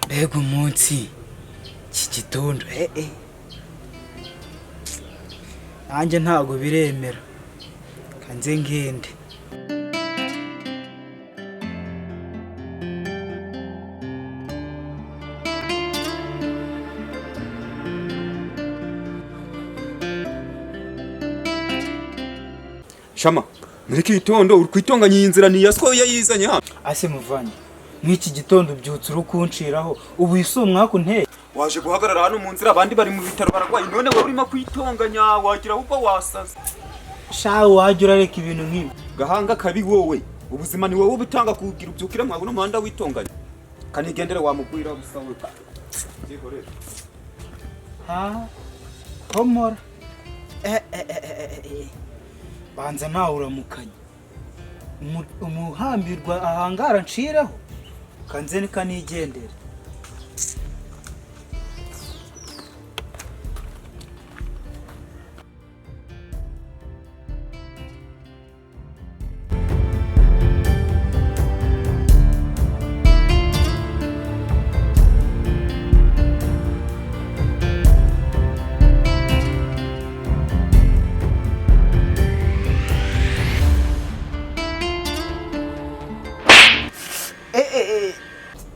Mbega umunsi iki gitondo nanjye ntago biremera kanze ngende. Shama mureke itondo uri kwitonganya inzira ni yasko yayizanye hano. Ase muvanye mw'iki gitondo byutse urukunshiraho ubu isumwako nteye. Waje guhagarara hano mu nzira abandi bari mu bitaro baragwaye none wowe urimo kwitonganya wagira ubwo wasaza. Sha waje urareka ibintu nk'ibi. Gahanga kabi wowe ubuzima ni wowe ubitanga kugira ubyukira mwago no muhanda witonganya. Kanigendere wamugwira busawe. Jehore. Ha? Homora. Banza nawe uramukanye umuhambirwa ahangara nshiraho kanze nikanigendera.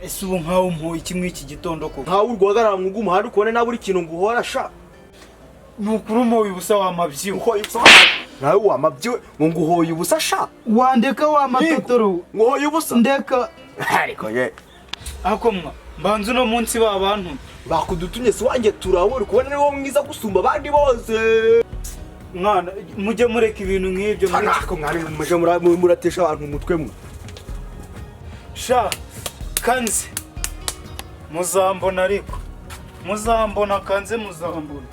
Esubu nkaho mpoye kimwe iki gitondo ko nkaho urwagarara mwugu umuhanda ukone na buri kintu nguhora sha nukuri mpoye ubusa wamavyi uko ibso nawe wamavyi nguhoye ubusa sha wandeka wamatotoro nguhoye ubusa ndeka ariko ye akomwa mbanzu no munsi babantu bakudutumye si wanjye turabura kubona ni wo mwiza gusumba abandi bose mwana mujye mureka ibintu nk'ibyo ariko mwari muje muratesha abantu umutwe mwe sha kanze muzambona ariko muzambona kanze muzambona.